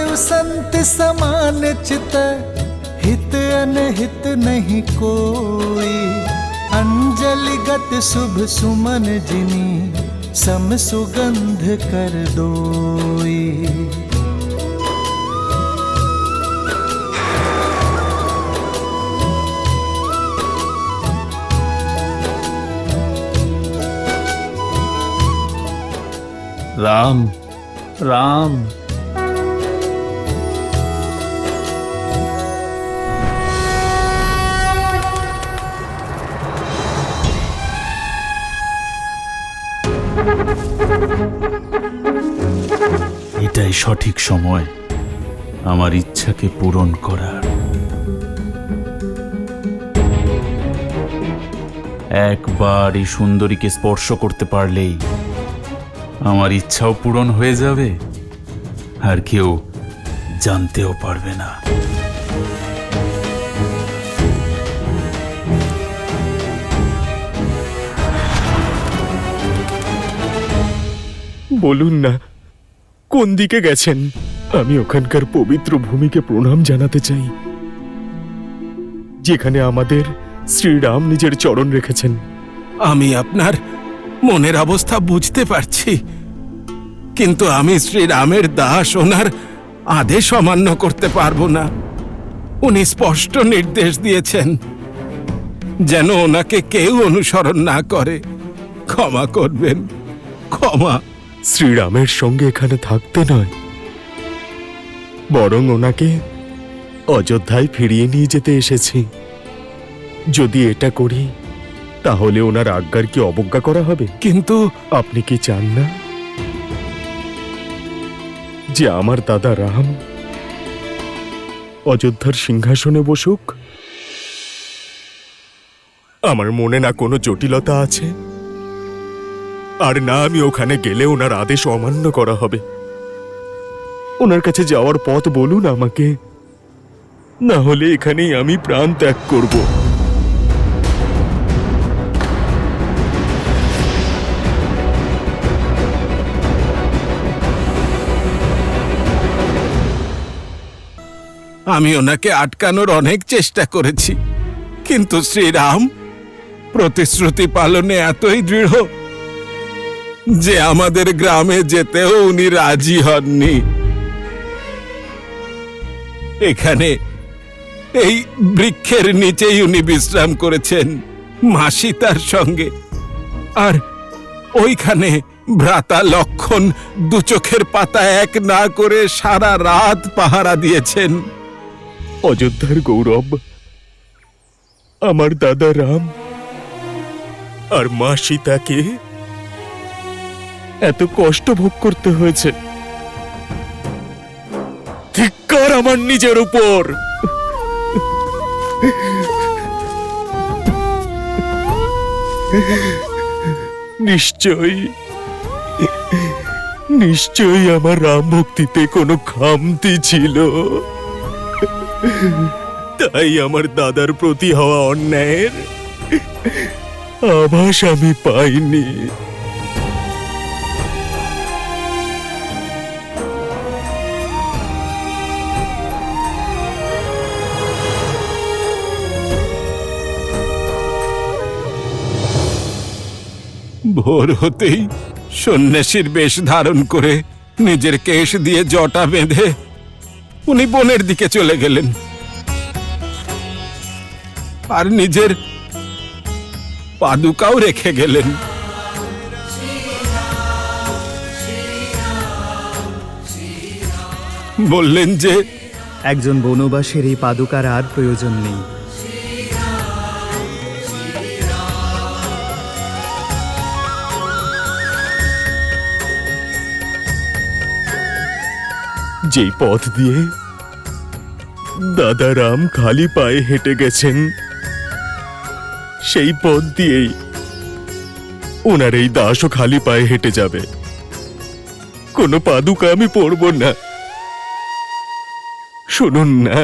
साधु संत समान चित, हित अनहित नहीं कोई। अंजलिगत शुभ सुमन जिनी, सम सुगंध कर दोई। রাম রাম। এটাই সঠিক সময় আমার ইচ্ছাকে পূরণ করার। একবার এই সুন্দরীকে স্পর্শ করতে পারলেই আমার ইচ্ছাও পূরণ হয়ে যাবে, আর কেউ জানতেও পারবে না। বলুন না কোন দিকে গেছেন? আমি ওখানকার পবিত্র ভূমিকে প্রণাম জানাতে চাই, যেখানে আমাদের শ্রীরাম নিজের চরণ রেখেছেন। আমি আপনার মনের অবস্থা বুঝতে পারছি, কিন্তু আমি শ্রীরামের দাস, ওনার আদেশ অমান্য করতে পারবো না। উনি স্পষ্ট নির্দেশ দিয়েছেন যেন ওনাকে কেউ অনুসরণ না করে। ক্ষমা করবেন, ক্ষমা। শ্রীরামের সঙ্গে এখানে থাকতে নয়, বরং ওনাকে অযোধ্যায় ফিরিয়ে নিয়ে যেতে এসেছি। যদি এটা করি তাহলে ওনার আজ্ঞার কি অবজ্ঞা করা হবে? কিন্তু আপনি কি চান না যে আমার দাদা রাম অযোধ্যার সিংহাসনে বসুক? আমার মনে না কোনো জটিলতা আছে, আর না আমি ওখানে গেলে ওনার আদেশ অমান্য করা হবে। ওনার কাছে যাওয়ার পথ বলুন আমাকে, না হলে এখানেই আমি প্রাণ ত্যাগ করব। আমি ওনাকে আটকানোর অনেক চেষ্টা করেছি, কিন্তু শ্রীরাম প্রতিশ্রুতি পালনে এতই দৃঢ় যে আমাদের গ্রামে যেতেও উনি রাজি হননি। এখানে এই বৃক্ষের নিচেই উনি বিশ্রাম করেছেন মা সীতার সঙ্গে, আর ওইখানে ভ্রাতা লক্ষণ দু চোখের পাতা এক না করে সারা রাত পাহারা দিয়েছেন। অযোধ্যার গৌরব আমার দাদা রাম আর মা সীতাকে এত কষ্ট ভোগ করতে হয়েছে। ধিক্কার আমার নিজের উপর। নিশ্চয়ই আমার রাম ভক্তিতে কোনো খামতি ছিল, তাই আমার দাদার প্রতি হওয়া অন্যায়ের আভাস আমি পাইনি। ভোর হতেই সন্ন্যাসীর বেশ ধারণ করে নিজের কেশ দিয়ে জটা বেঁধে উনি বনের দিকে চলে গেলেন, আর নিজের পাদুকাও রেখে গেলেন। বললেন যে একজন বনবাসীর এই পাদুকার আর প্রয়োজন নেই। যেই পথ দিয়ে দাদা রাম খালি পায়ে হেঁটে গেছেন, সেই পথ দিয়েই ওনার এই দাসও খালি পায়ে হেঁটে যাবে। কোনো পাদুকা আমি পরব না। শুনুন না,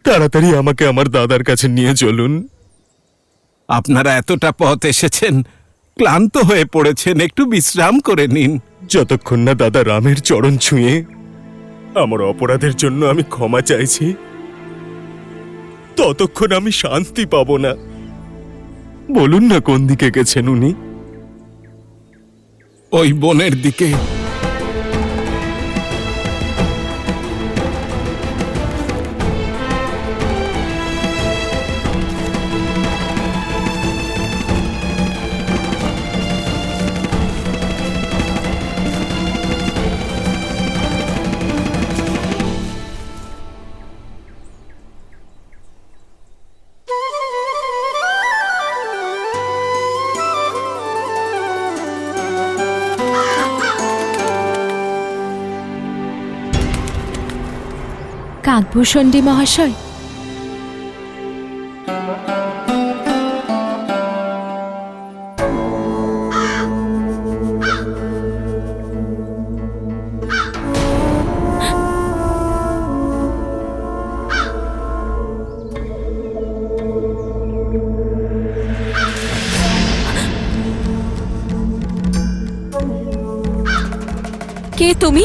তাড়াতাড়ি আমাকে আমার দাদার কাছে নিয়ে চলুন। আপনারা এতটা পথ এসেছেন, ক্লান্ত হয়ে পড়েছেন, একটু বিশ্রাম করে নিন। যতক্ষণ না দাদা রামের চরণ ছুঁয়ে আমার অপরাধের জন্য আমি ক্ষমা চাইছি, ততক্ষণ আমি শান্তি পাবো না। বলুন না কোন দিকে গেছেন উনি? ওই বনের দিকে। কাকভূষণ্ডী মহাশয়, কে তুমি?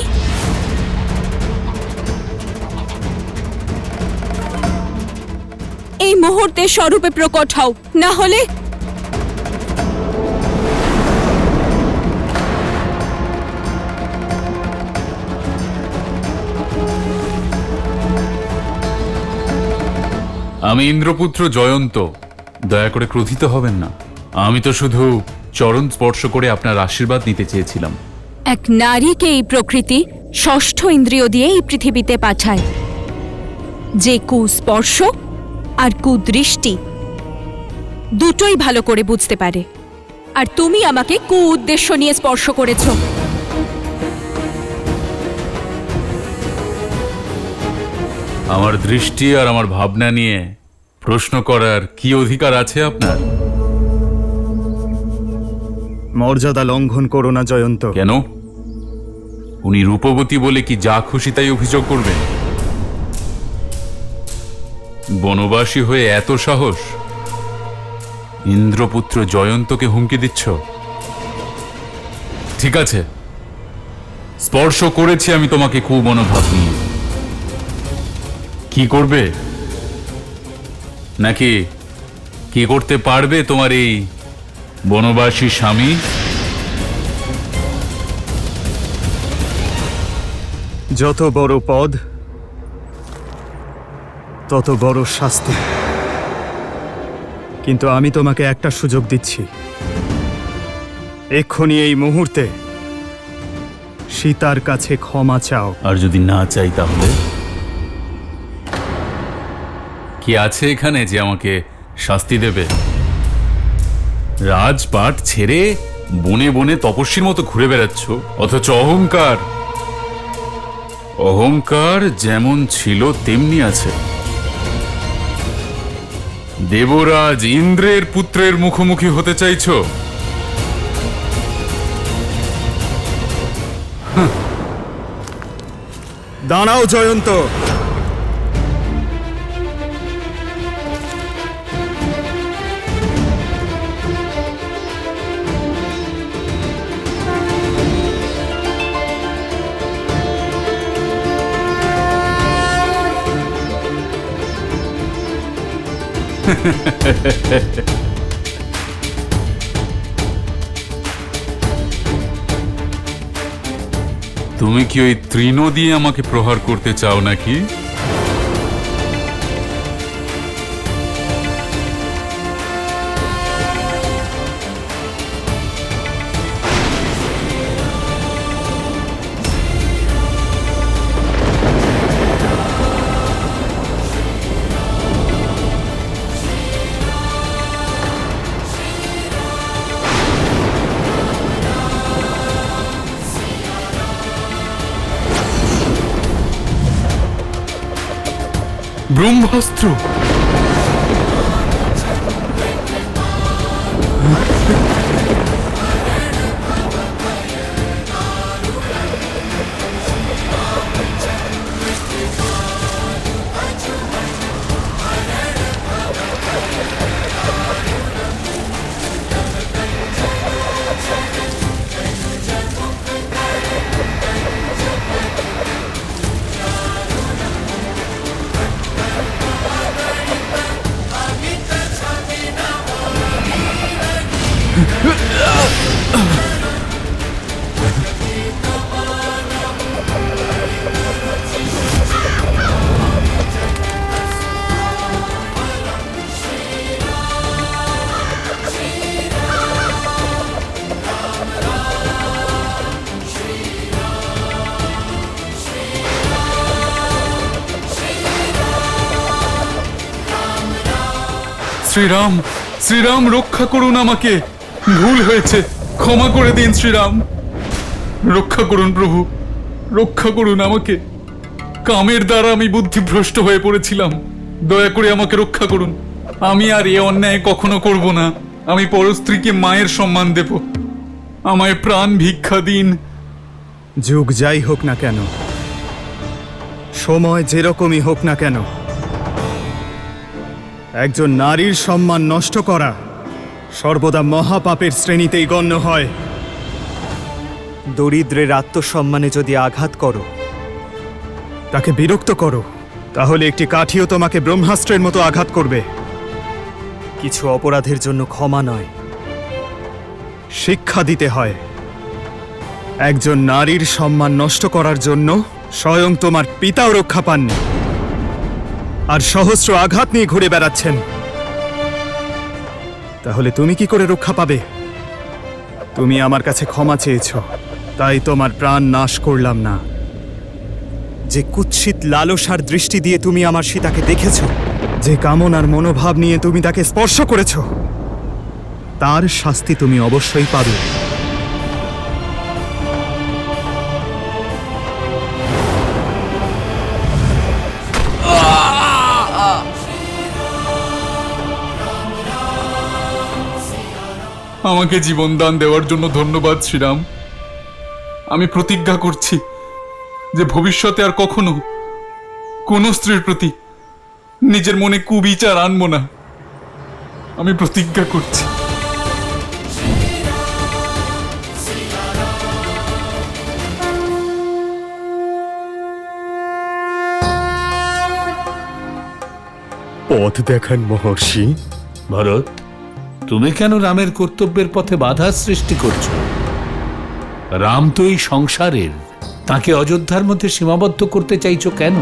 এই মুহূর্তে স্বরূপে প্রকট হও, না হলে আমি ইন্দ্রপুত্র জয়ন্ত, দয়া করে ক্রোধিত হবেন না। আমি তো শুধু চরণ স্পর্শ করে আপনার আশীর্বাদ নিতে চেয়েছিলাম। এক নারীকে এই প্রকৃতি ষষ্ঠ ইন্দ্রিয় দিয়ে এই পৃথিবীতে পাঠায়, যে কুস্পর্শ আর কুদৃষ্টি দুটোই ভালো করে বুঝতে পারে। আর তুমি আমাকে কু উদ্দেশ্য নিয়ে স্পর্শ করেছ। আমার দৃষ্টি আর আমার ভাবনা নিয়ে প্রশ্ন করার কি অধিকার আছে আপনার? মর্যাদা লঙ্ঘন করো না জয়ন্ত। কেন? উনি রূপবতী বলে কি যা খুশি তাই অভিযোগ করবেন? বনবাসী হয়ে এত সাহস? ইন্দ্রপুত্র জয়ন্তকে হুমকি দিচ্ছ? ঠিক আছে, স্পর্শ করেছি আমি তোমাকে কুমনোভাব নিয়ে। কি করবে? নাকি কি করতে পারবে তোমার এই বনবাসী স্বামী? যত বড় পদ তত বড় শাস্তি। কিন্তু আমি তোমাকে একটা সুযোগ দিচ্ছি, এক্ষুনি এই মুহূর্তে সীতার কাছে ক্ষমা চাও। আর যদি না চাই তাহলে? কি আছে এখানে যে আমাকে শাস্তি দেবে? রাজপাট ছেড়ে বনে বনে তপস্বীর মতো ঘুরে বেড়াচ্ছ, অথচ অহংকার অহংকার যেমন ছিল তেমনি আছে। দেবরাজ ইন্দ্রের পুত্রের মুখোমুখি হতে চাইছো? দাঁড়াও জয়ন্ত। তুমি কি ওই তৃণ দিয়ে আমাকে প্রহার করতে চাও নাকি? ব্রহ্মাস্ত্র! শ্রীরাম, শ্রীরাম রক্ষা করুন আমাকে, ভুল হয়েছে, ক্ষমা করে দিন শ্রীরাম। রক্ষা করুন প্রভু, রক্ষা করুন আমাকে। কামের দ্বারা আমি বুদ্ধিভ্রষ্ট হয়ে পড়েছিলাম, দয়া করে আমাকে রক্ষা করুন। আমি আর এ অন্যায় কখনো করব না। আমি পরস্ত্রীকে মায়ের সম্মান দেব। আমায় প্রাণ ভিক্ষা দিন। যুগ যাই হোক না কেন, সময় যেরকমই হোক না কেন, একজন নারীর সম্মান নষ্ট করা সর্বদা মহাপাপের শ্রেণীতেই গণ্য হয়। দরিদ্রের আত্মসম্মানে যদি আঘাত করো, তাকে বিরক্ত করো, তাহলে একটি কাঠিও তোমাকে ব্রহ্মাস্ত্রের মতো আঘাত করবে। কিছু অপরাধের জন্য ক্ষমা নয়, শিক্ষা দিতে হয়। একজন নারীর সম্মান নষ্ট করার জন্য স্বয়ং তোমার পিতাও রক্ষা পাননি, আর সহস্র আঘাত নিয়ে ঘুরে বেড়াচ্ছেন। তাহলে তুমি কি করে রক্ষা পাবে? তুমি আমার কাছে ক্ষমা চেয়েছ, তাই তোমার প্রাণ নাশ করলাম না। যে কুৎসিত লালসার দৃষ্টি দিয়ে তুমি আমার সীতাকে দেখেছ, যে কামনার মনোভাব নিয়ে তুমি তাকে স্পর্শ করেছ, তার শাস্তি তুমি অবশ্যই পাবে। আমাকে জীবন দান দেওয়ার জন্য ধন্যবাদ শ্রীরাম। আমি প্রতিজ্ঞা করছি যে ভবিষ্যতে আর কখনো কোনো স্ত্রীর প্রতি নিজের মনে কুবিচার আনবো না। আমি প্রতিজ্ঞা করছি। পথ দেখান মহর্ষি। ভরত, তুমি কেন রামের কর্তব্যের পথে বাধা সৃষ্টি করছো? রাম তো এই সংসারের, তাকে অযোধ্যার মধ্যে সীমাবদ্ধ করতে চাইছো কেন?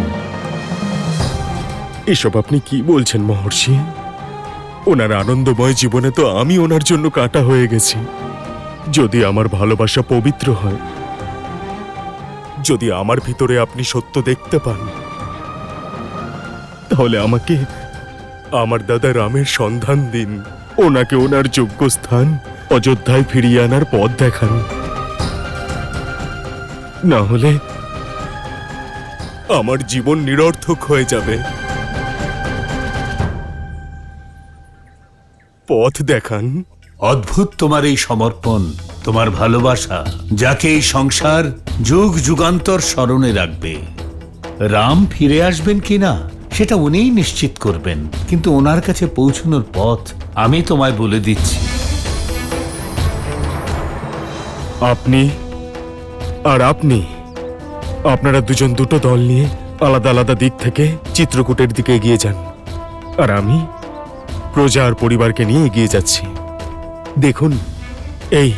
এসব আপনি কি বলছেন মহর্ষি? ওনার আনন্দময় জীবনে তো আমি ওনার জন্য কাঁটা হয়ে গেছি। যদি আমার ভালোবাসা পবিত্র হয়, যদি আমার ভিতরে আপনি সত্য দেখতে পান, তাহলে আমাকে আমার দাদা রামের সন্ধান দিন। ওনাকে ওনার যোগ্য স্থান অযোধ্যায় ফিরিয়ে আনার পথ দেখান। না হলে আমার জীবন নিরর্থক হয়ে যাবে। পথ দেখান। অদ্ভুত তোমার এই সমর্পণ, তোমার ভালোবাসা, যাকে এই সংসার যুগ যুগান্তর স্মরণে রাখবে। রাম ফিরে আসবেন কিনা সেটা উনিই নিশ্চিত করবেন, কিন্তু ওনার কাছে পৌঁছানোর পথ আমি তোমায় বলে দিচ্ছি। আপনি আর আপনি, আপনারা দুজন দুটো দল নিয়ে আলাদা আলাদা দিক থেকে চিত্রকূটের দিকে এগিয়ে যান, আর আমি প্রজা আর পরিবারকে নিয়ে এগিয়ে যাচ্ছি। দেখুন, এই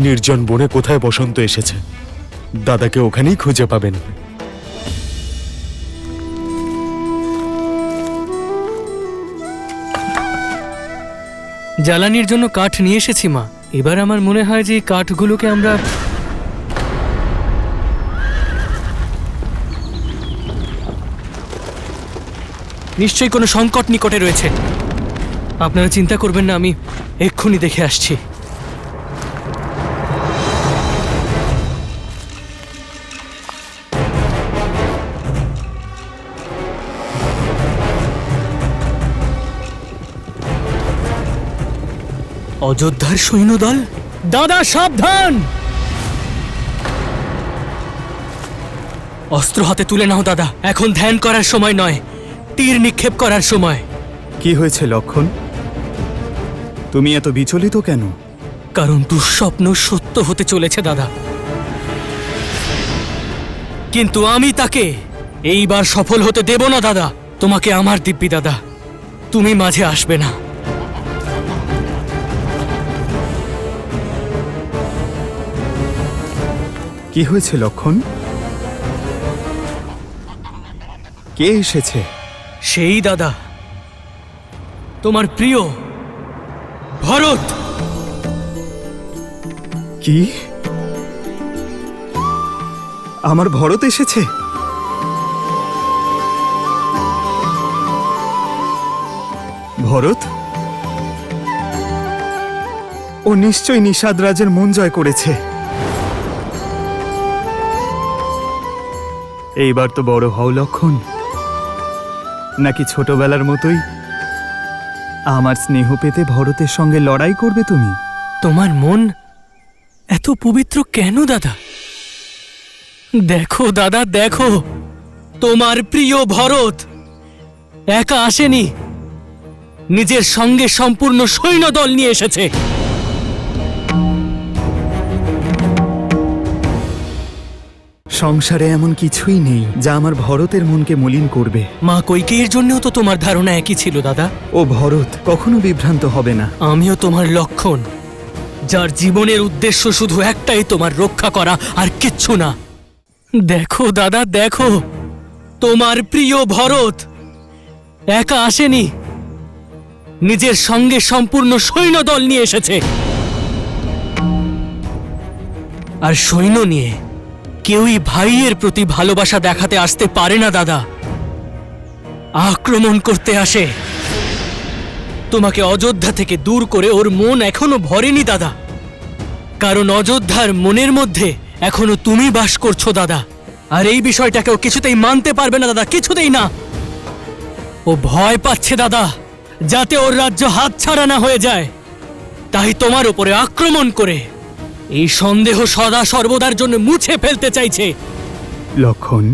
নির্জন বনে কোথায় বসন্ত এসেছে। দাদাকে ওখানেই খুঁজে পাবেন। জ্বালানির জন্য কাঠ নিয়ে এসেছি মা। এবার আমার মনে হয় যে এই কাঠগুলোকে আমরা নিশ্চয়ই কোনো সংকট নিকটে রয়েছে। আপনারা চিন্তা করবেন না, আমি এক্ষুনি দেখে আসছি। অযোধ্যার সৈন্যদল, দাদা সাবধান! অস্ত্র হাতে তুলে নাও দাদা, এখন ধ্যান করার সময় নয়, তীর নিক্ষেপ করার সময়। কি হয়েছে লক্ষণ? তুমি এত বিচলিত কেন? কারণ দুঃস্বপ্ন সত্য হতে চলেছে দাদা, কিন্তু আমি তাকে এইবার সফল হতে দেব না দাদা। তোমাকে আমার দিব্যি দাদা, তুমি মাঝে আসবে না। কি হয়েছে লক্ষণ? কে এসেছে? সেই দাদা, তোমার প্রিয় ভরত। কি? আমার ভরত এসেছে? ভরত? ও নিশ্চয়ই নিষাদ রাজের মন জয় করেছে। এইবার তো বড় হও লক্ষণ, নাকি ছোটবেলার মতোই আমার স্নেহ পেতে ভরতের সঙ্গে লড়াই করবে তুমি? তোমার মন এত পবিত্র কেন দাদা? দেখো দাদা, দেখো, তোমার প্রিয় ভরত একা আসেনি, নিজের সঙ্গে সম্পূর্ণ সৈন্যদল নিয়ে এসেছে। সংসারে এমন কিছুই নেই যা আমার ভরতের মনকে মলিন করবে। মা কৈকেয়ীর জন্যও তো তোমার ধারণা একই ছিল দাদা। ও ভরত কখনো বিভ্রান্ত হবে না। আমিও তোমার লক্ষণ, যার জীবনের উদ্দেশ্য শুধু একটাই, তোমার রক্ষা করা, আর কিচ্ছু না। দেখো দাদা, দেখো, তোমার প্রিয় ভরত একা আসেনি, নিজের সঙ্গে সম্পূর্ণ সৈন্যদল নিয়ে এসেছে। আর সৈন্য নিয়ে কেউই ভাইয়ের প্রতি ভালোবাসা দেখাতে আসতে পারে না দাদা, আক্রমণ করতে আসে। তোমাকে অযোধ্যা থেকে দূর করে ওর মন এখনো ভরেনি দাদা, কারণ অযোধ্যার মনের মধ্যে এখনো তুমি বাস করছো দাদা। আর এই বিষয়টাকেও কিছুতেই মানতে পারবে না দাদা, কিছুতেই না। ও ভয় পাচ্ছে দাদা, যাতে ওর রাজ্য হাতছাড়া না হয়ে যায়, তাই তোমার উপরে আক্রমণ করে এই সন্দেহ সদা সর্বদার জন্য মুছে ফেলতে চাইছে। লক্ষণ,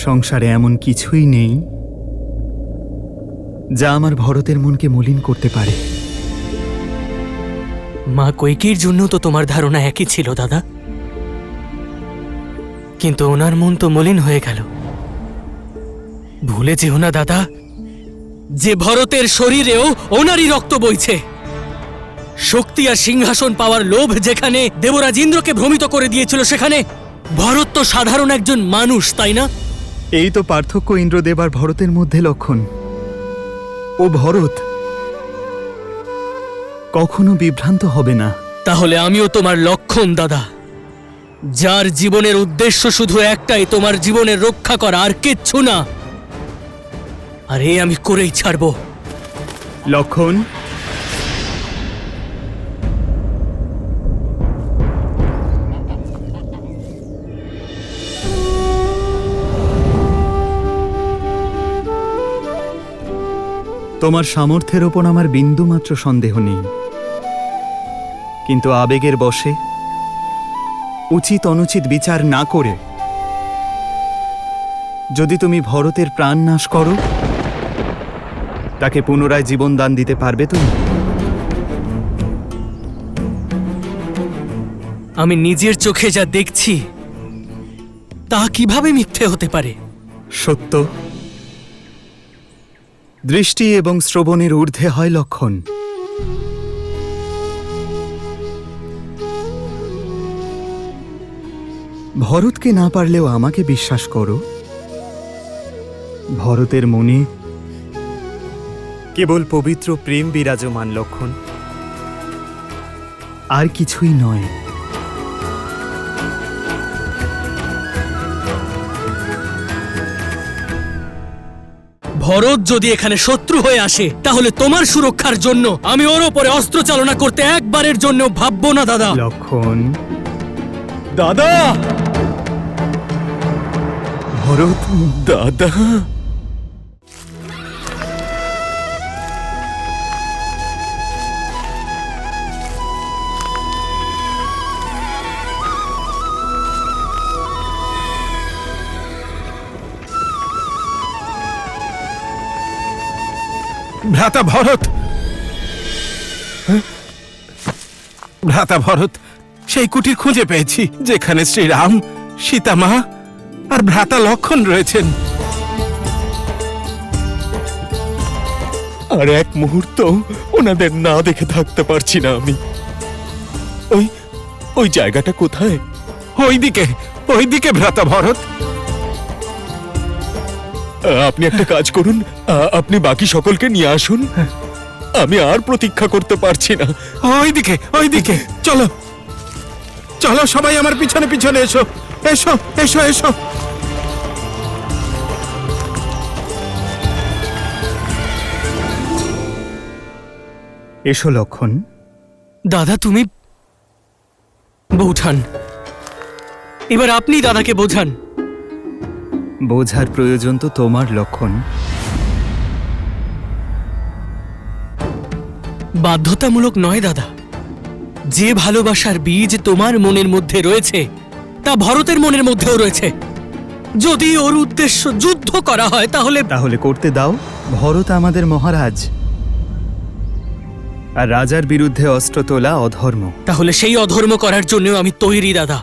সংসারে এমন কিছুই নেই যা আমার ভরতের মনকে মলিন করতে পারে। মা কৈকেয়ীর জন্য তো তোমার ধারণা একই ছিল দাদা, কিন্তু ওনার মন তো মলিন হয়ে গেল। ভুলে যেও না দাদা, যে ভরতের শরীরেও ওনারই রক্ত বইছে। শক্তি আর সিংহাসন পাওয়ার লোভ যেখানে দেবরাজ ইন্দ্রকে ভ্রমিত করে দিয়েছিল, সেখানে ভরত তো সাধারণ একজন মানুষ, তাই না? এই তো পার্থক্য ইন্দ্রদেব আর ভরতের মধ্যে লক্ষণ। ও ভরত কখনো বিভ্রান্ত হবে না। তাহলে আমিও তোমার লক্ষণ দাদা, যার জীবনের উদ্দেশ্য শুধু একটাই, তোমার জীবনের রক্ষা করা, আর কিচ্ছু না। আর এই আমি করেই ছাড়ব। লক্ষণ, তোমার সামর্থ্যের ওপর আমার বিন্দুমাত্র সন্দেহ নেই, কিন্তু আবেগের বশে উচিত অনুচিত বিচার না করে যদি তুমি ভরতের প্রাণ নাশ করো, তাকে পুনরায় জীবন দান দিতে পারবে তুমি? আমি নিজের চোখে যা দেখছি তা কিভাবে মিথ্যে হতে পারে? সত্য দৃষ্টি এবং শ্রবণের ঊর্ধ্বে হয় লক্ষণ। ভরতকে না পারলেও আমাকে বিশ্বাস করো, ভরতের মনে কেবল পবিত্র প্রেম বিরাজমান লক্ষণ, আর কিছুই নয়। ভরত যদি এখানে শত্রু হয়ে আসে, তাহলে তোমার সুরক্ষার জন্য আমি ওর ওপরে অস্ত্র চালনা করতে একবারের জন্য ভাববো না দাদা। লক্ষণ, দাদা! ভরত, দাদা! ভ্রাতা ভরত, ভ্রাতা ভরত, সেই কুটির খুঁজে পেয়েছি যেখানে শ্রীরাম, সীতামা আর ভ্রাতা লক্ষণ রয়েছেন। আর এক মুহূর্ত ওনাদের না দেখে থাকতে পারছি না আমি। ওই ওই জায়গাটা কোথায়? ওইদিকে ওইদিকে ভ্রাতা ভরত। আপনি একটা কাজ করুন, আপনি বাকি সকলকে নিয়ে আসুন। আমি আর প্রতীক্ষা করতে পারছি না। ওইদিকে ওইদিকে চলো চলো, সবাই আমার পিছনে পিছনে এসো এসো এসো এসো। এসো লক্ষণ। দাদা তুমি বৌঠান, এবার আপনি দাদাকে বোঝান। বোঝার প্রয়োজন তো তোমার, লক্ষণ। বাধ্যতামূলক নয় দাদা। যে ভালোবাসার বীজ তোমার মনের মধ্যে রয়েছে তা ভরতের মনের মধ্যেও রয়েছে। যদি ওর উদ্দেশ্য যুদ্ধ করা হয় তাহলে তাহলে করতে দাও। ভরত আমাদের মহারাজ, আর রাজার বিরুদ্ধে অস্ত্র তোলা অধর্ম। তাহলে সেই অধর্ম করার জন্যও আমি তৈরি দাদা।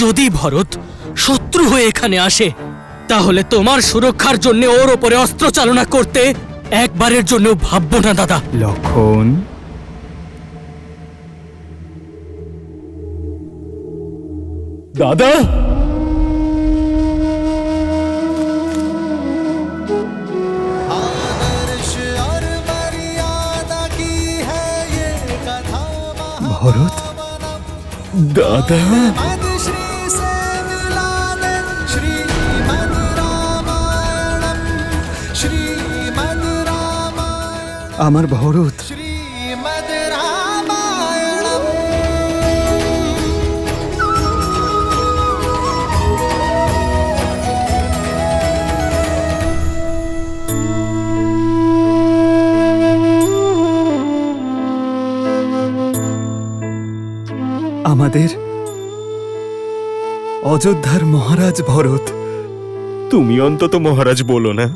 যদি ভরত শত্রু হয়ে এখানে আসে তাহলে তোমার সুরক্ষার জন্য ওর ওপরে অস্ত্র চালনা করতে একবারের জন্য ভাববো না দাদা। লক্ষণ, দাদা, आदर्श और मर्यादा की है ये कथा ভরত, দাদা, मद श्री से मिलाने श्रीमद् रामायणम श्रीमद् रामायण আমার ভরত। श्रीमद् रामायणम। আমাদের অযোধ্যার মহারাজ ভরত। তুমি অন্তত মহারাজ বলো না।